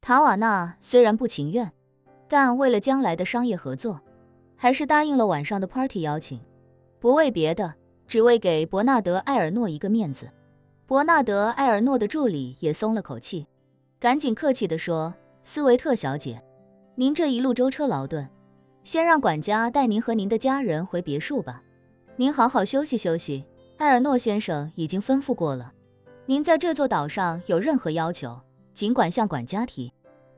塔瓦纳虽然不情愿，但为了将来的商业合作，还是答应了晚上的 party 邀请。不为别的，只为给伯纳德·埃尔诺一个面子。伯纳德·埃尔诺的助理也松了口气，赶紧客气地说：“斯维特小姐，您这一路舟车劳顿，先让管家带您和您的家人回别墅吧。您好好休息休息，埃尔诺先生已经吩咐过了。您在这座岛上有任何要求，尽管向管家提，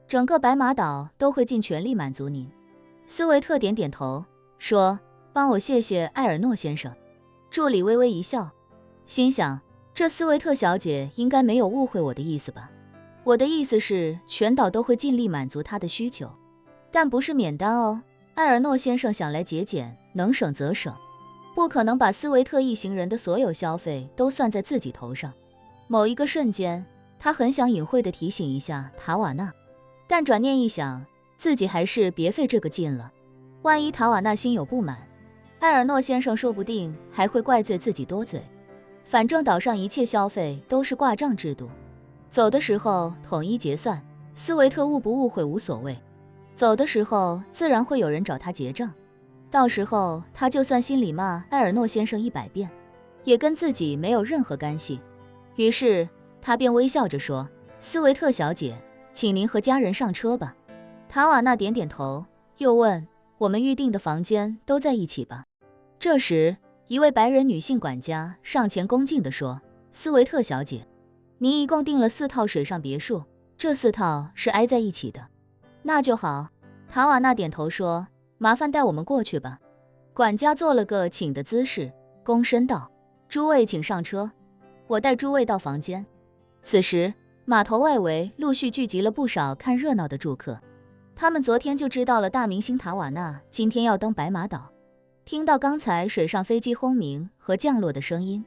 整个白马岛都会尽全力满足您。”斯维特点点头，说：“帮我谢谢埃尔诺先生。”助理微微一笑，心想：这斯维特小姐应该没有误会我的意思吧？我的意思是，全岛都会尽力满足她的需求，但不是免单哦。埃尔诺先生想来节俭，能省则省，不可能把斯维特一行人的所有消费都算在自己头上。某一个瞬间，他很想隐晦地提醒一下塔瓦纳，但转念一想，自己还是别费这个劲了。万一塔瓦纳心有不满，埃尔诺先生说不定还会怪罪自己多嘴。反正岛上一切消费都是挂账制度，走的时候统一结算，斯维特误不误会无所谓。走的时候自然会有人找他结账，到时候他就算心里骂埃尔诺先生100遍，也跟自己没有任何干系。于是他便微笑着说：“斯维特小姐，请您和家人上车吧。”塔瓦纳点点头，又问：“我们预定的房间都在一起吧？”这时一位白人女性管家上前恭敬地说：“斯维特小姐，您一共订了4套水上别墅，这4套是挨在一起的。”那就好，塔瓦纳点头说：“麻烦带我们过去吧。”管家做了个请的姿势，躬身道：“诸位请上车，我带诸位到房间。”此时码头外围陆续聚集了不少看热闹的住客，他们昨天就知道了大明星塔瓦纳今天要登白马岛，听到刚才水上飞机轰鸣和降落的声音，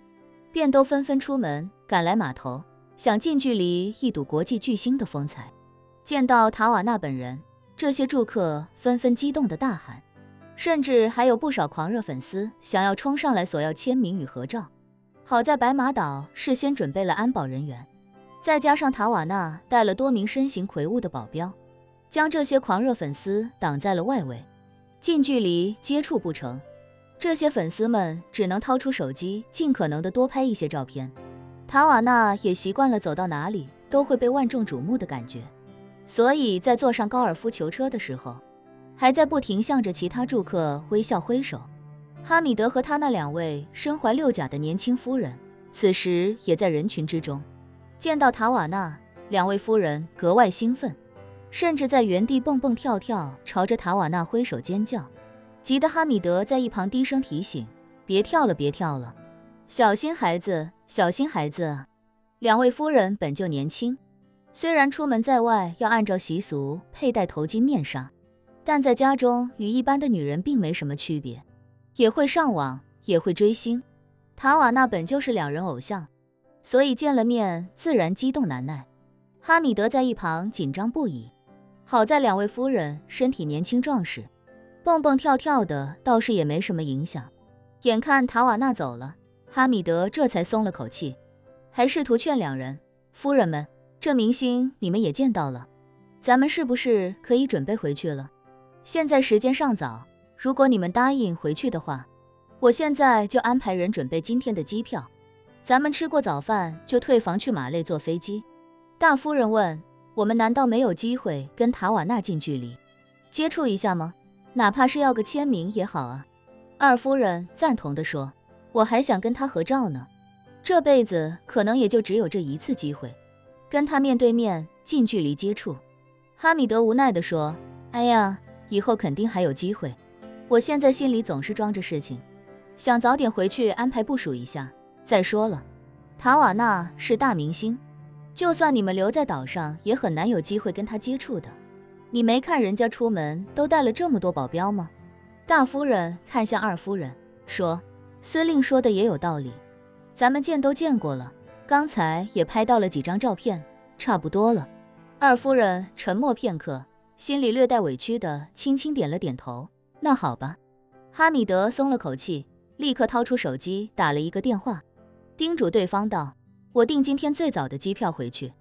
便都纷纷出门赶来码头，想近距离一睹国际巨星的风采。见到塔瓦纳本人，这些住客纷纷激动地大喊，甚至还有不少狂热粉丝想要冲上来索要签名与合照。好在白马岛事先准备了安保人员，再加上塔瓦纳带了多名身形魁梧的保镖，将这些狂热粉丝挡在了外围，近距离接触不成。这些粉丝们只能掏出手机，尽可能的多拍一些照片。塔瓦纳也习惯了走到哪里都会被万众瞩目的感觉，所以在坐上高尔夫球车的时候，还在不停向着其他住客微笑挥手。哈米德和他那2位身怀6甲的年轻夫人，此时也在人群之中。见到塔瓦纳，2位夫人格外兴奋，甚至在原地蹦蹦跳跳，朝着塔瓦纳挥手尖叫，急得哈米德在一旁低声提醒：“别跳了，别跳了，小心孩子，小心孩子啊！”2位夫人本就年轻，虽然出门在外要按照习俗佩戴头巾面纱，但在家中与一般的女人并没什么区别，也会上网，也会追星。塔瓦纳本就是2人偶像，所以见了面自然激动难耐。哈米德在一旁紧张不已，好在2位夫人身体年轻壮实，蹦蹦跳跳的倒是也没什么影响。眼看塔瓦纳走了，哈米德这才松了口气，还试图劝2人：“夫人们，这明星你们也见到了，咱们是不是可以准备回去了？现在时间尚早，如果你们答应回去的话，我现在就安排人准备今天的机票，咱们吃过早饭就退房去马累坐飞机。”大夫人问：“我们难道没有机会跟塔瓦纳近距离接触一下吗？哪怕是要个签名也好啊。”二夫人赞同地说：“我还想跟他合照呢，这辈子可能也就只有这一次机会，跟他面对面近距离接触。”哈米德无奈地说：“哎呀，以后肯定还有机会，我现在心里总是装着事情，想早点回去安排部署一下。再说了，塔瓦纳是大明星，就算你们留在岛上也很难有机会跟他接触的。你没看人家出门都带了这么多保镖吗？”大夫人看向二夫人说：“司令说的也有道理，咱们见都见过了，刚才也拍到了几张照片，差不多了。”二夫人沉默片刻，心里略带委屈的轻轻点了点头：“那好吧。”哈米德松了口气，立刻掏出手机打了一个电话，叮嘱对方道：“我订今天最早的机票回去，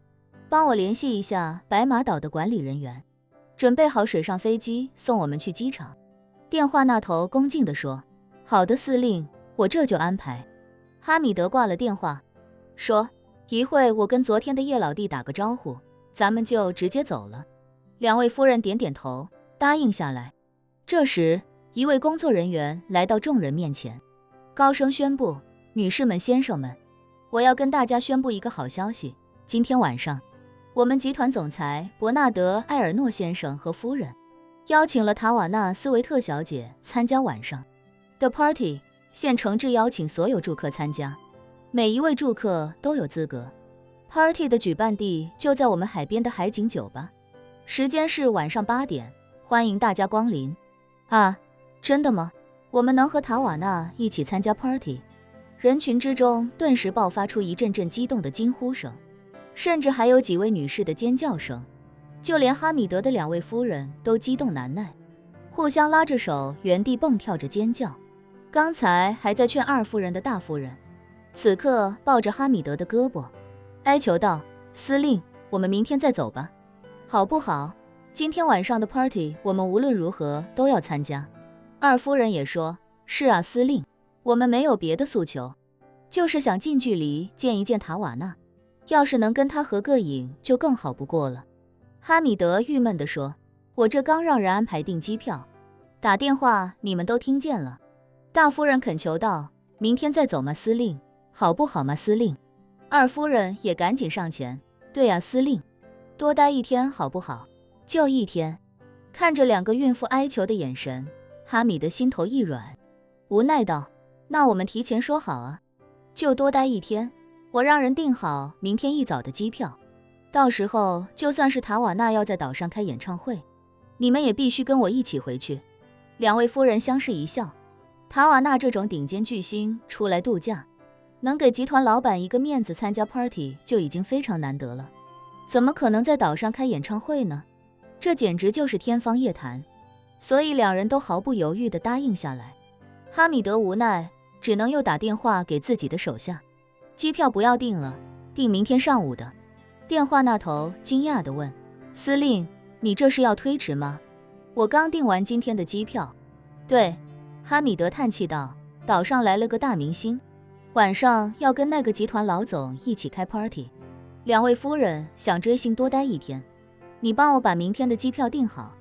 帮我联系一下白马岛的管理人员，准备好水上飞机送我们去机场。电话那头恭敬地说：好的，司令，我这就安排。哈米德挂了电话，说：一会我跟昨天的叶老弟打个招呼，咱们就直接走了。两位夫人点点头，答应下来。这时，一位工作人员来到众人面前，高声宣布：女士们、先生们，我要跟大家宣布一个好消息，今天晚上，我们集团总裁伯纳德·埃尔诺先生和夫人邀请了塔瓦纳斯维特小姐参加晚上的 party， 现诚挚邀请所有住客参加，每一位住客都有资格。party 的举办地就在我们海边的海景酒吧，时间是晚上8点，欢迎大家光临。啊，真的吗？我们能和塔瓦纳一起参加 party？ 人群之中顿时爆发出一阵阵激动的惊呼声，甚至还有几位女士的尖叫声，就连哈米德的2位夫人都激动难耐，互相拉着手原地蹦跳着尖叫。刚才还在劝二夫人的大夫人，此刻抱着哈米德的胳膊，哀求道：司令，我们明天再走吧，好不好？今天晚上的 party 我们无论如何都要参加。二夫人也说：是啊，司令，我们没有别的诉求，就是想近距离见一见塔瓦纳，要是能跟他合个影就更好不过了。哈米德郁闷地说：我这刚让人安排订机票，打电话你们都听见了。大夫人恳求道：明天再走吗，司令，好不好吗，司令？二夫人也赶紧上前：对啊，司令，多待1天好不好？就1天。看着2个孕妇哀求的眼神，哈米德心头一软，无奈道：那我们提前说好啊，就多待1天，我让人订好明天一早的机票，到时候就算是塔瓦纳要在岛上开演唱会，你们也必须跟我一起回去。2位夫人相视一笑，塔瓦纳这种顶尖巨星出来度假，能给集团老板一个面子参加 party 就已经非常难得了，怎么可能在岛上开演唱会呢？这简直就是天方夜谭，所以2人都毫不犹豫地答应下来。哈米德无奈，只能又打电话给自己的手下，机票不要订了，订明天上午的。电话那头惊讶地问：司令，你这是要推迟吗？我刚订完今天的机票。对，哈米德叹气道，岛上来了个大明星，晚上要跟那个集团老总一起开 party， 2位夫人想追星多待1天，你帮我把明天的机票订好，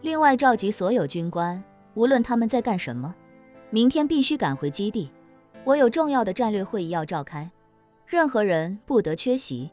另外召集所有军官，无论他们在干什么，明天必须赶回基地，我有重要的战略会议要召开，任何人不得缺席。